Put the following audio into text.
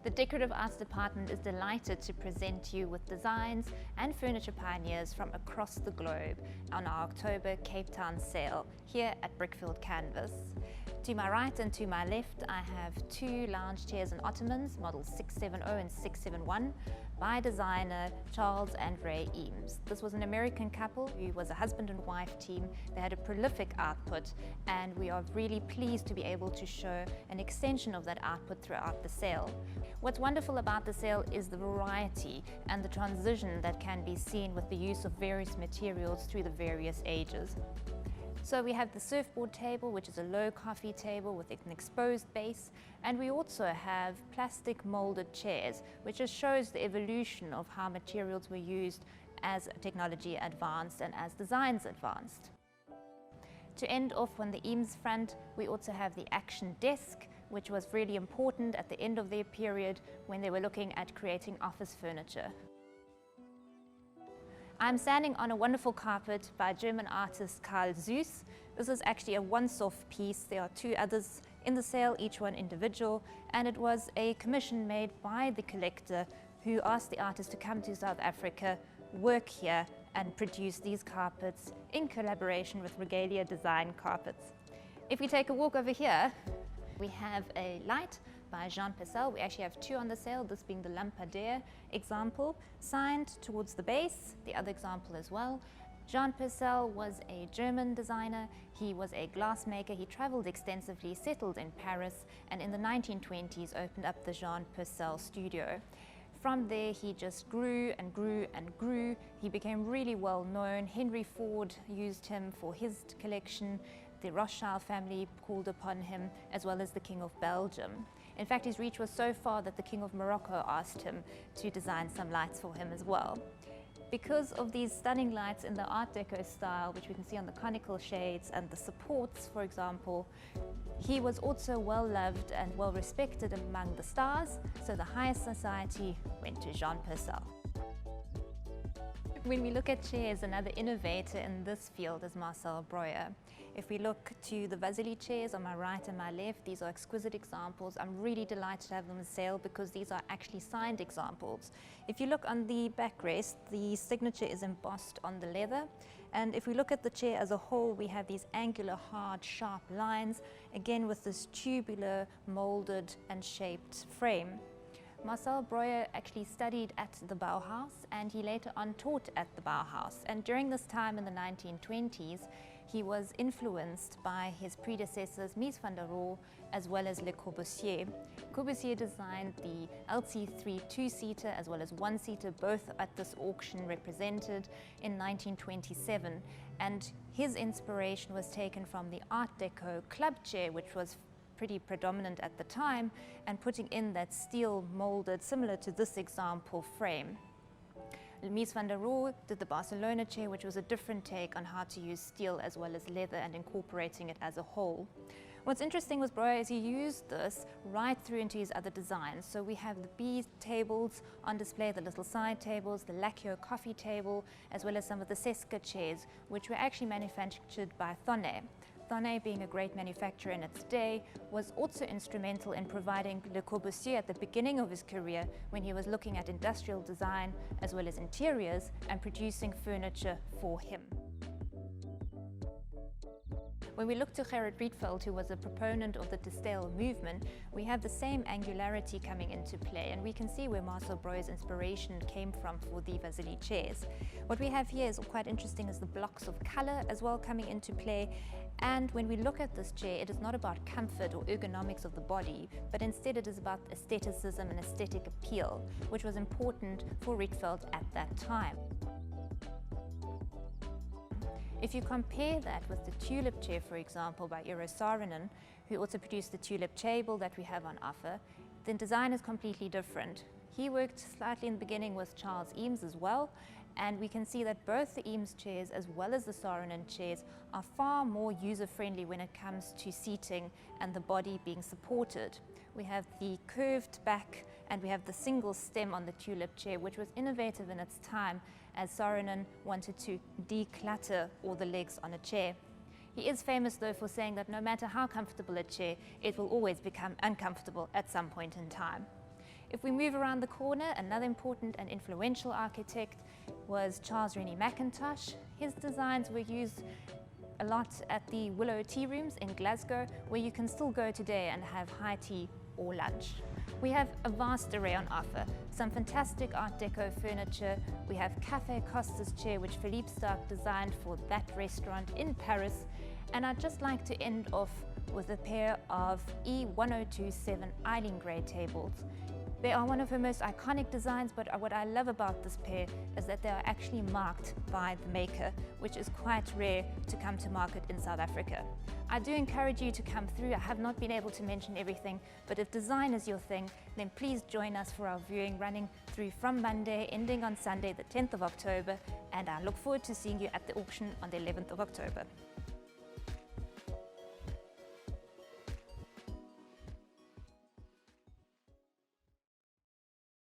The Decorative Arts Department is delighted to present you with designs and furniture pioneers from across the globe on our October Cape Town sale here at Brickfield Canvas. To my right and to my left, I have two lounge chairs and ottomans, models 670 and 671, by designer Charles and Ray Eames. This was an American couple who was a husband and wife team. They had a prolific output, and we are really pleased to be able to show an extension of that output throughout the sale. What's wonderful about the sale is the variety and the transition that can be seen with the use of various materials through the various ages. So we have the surfboard table, which is a low coffee table with an exposed base, and we also have plastic molded chairs, which just shows the evolution of how materials were used as technology advanced and as designs advanced. To end off on the Eames front, we also have the action desk, which was really important at the end of their period when they were looking at creating office furniture. I'm standing on a wonderful carpet by German artist Karl SÜB. This is actually a once-off piece. There are two others in the sale, each one individual, and it was a commission made by the collector who asked the artist to come to South Africa, work here, and produce these carpets in collaboration with Rugalia Designer Rugs. If we take a walk over here, we have a light by Jean Perzel. We actually have two on the sale, this being the Lampadaire example, signed towards the base, the other example as well. Jean Perzel was a German designer. He was a glassmaker. He traveled extensively, settled in Paris, and in the 1920s opened up the Jean Perzel studio. From there, he just grew and grew and grew. He became really well known. Henry Ford used him for his collection. The Rothschild family called upon him, as well as the King of Belgium. In fact, his reach was so far that the King of Morocco asked him to design some lights for him as well. Because of these stunning lights in the Art Deco style, which we can see on the conical shades and the supports, for example, he was also well loved and well respected among the stars, so the highest society went to Jean Perzel. When we look at chairs, another innovator in this field is Marcel Breuer. If we look to the Vasily chairs on my right and my left, these are exquisite examples. I'm really delighted to have them on sale because these are actually signed examples. If you look on the backrest, the signature is embossed on the leather. And if we look at the chair as a whole, we have these angular, hard, sharp lines, again with this tubular, molded and shaped frame. Marcel Breuer actually studied at the Bauhaus, and he later on taught at the Bauhaus. And during this time in the 1920s, he was influenced by his predecessors Mies van der Rohe as well as Le Corbusier. Corbusier designed the LC3 two-seater as well as one-seater, both at this auction represented in 1927. And his inspiration was taken from the Art Deco club chair, which was pretty predominant at the time, and putting in that steel molded, similar to this example, frame. Mies van der Rohe did the Barcelona chair, which was a different take on how to use steel as well as leather and incorporating it as a whole. What's interesting with Breuer is he used this right through into his other designs. So we have the B tables on display, the little side tables, the lacquer coffee table, as well as some of the Seska chairs, which were actually manufactured by Thonnet. Thonnet, being a great manufacturer in its day, was also instrumental in providing Le Corbusier at the beginning of his career when he was looking at industrial design as well as interiors and producing furniture for him. When we look to Gerrit Rietveld, who was a proponent of the Distel movement, we have the same angularity coming into play, and we can see where Marcel Breuer's inspiration came from for the Vasily chairs. What we have here is quite interesting is the blocks of color as well coming into play. And when we look at this chair, it is not about comfort or ergonomics of the body, but instead it is about aestheticism and aesthetic appeal, which was important for Rietveld at that time. If you compare that with the Tulip chair, for example, by Eero Saarinen, who also produced the Tulip table that we have on offer, the design is completely different. He worked slightly in the beginning with Charles Eames as well, and we can see that both the Eames chairs as well as the Saarinen chairs are far more user-friendly when it comes to seating and the body being supported. We have the curved back and we have the single stem on the Tulip chair, which was innovative in its time, as Saarinen wanted to declutter all the legs on a chair. He is famous though for saying that no matter how comfortable a chair, it will always become uncomfortable at some point in time. If we move around the corner, another important and influential architect was Charles Rennie Mackintosh. His designs were used a lot at the Willow Tea Rooms in Glasgow, where you can still go today and have high tea or lunch. We have a vast array on offer, some fantastic Art Deco furniture. We have Café Costes chair, which Philippe Starck designed for that restaurant in Paris. And I'd just like to end off with a pair of E1027 Eileen Gray tables. They are one of her most iconic designs, but what I love about this pair is that they are actually marked by the maker, which is quite rare to come to market in South Africa. I do encourage you to come through. I have not been able to mention everything, but if design is your thing, then please join us for our viewing running through from Monday, ending on Sunday, the 10th of October, and I look forward to seeing you at the auction on the 11th of October.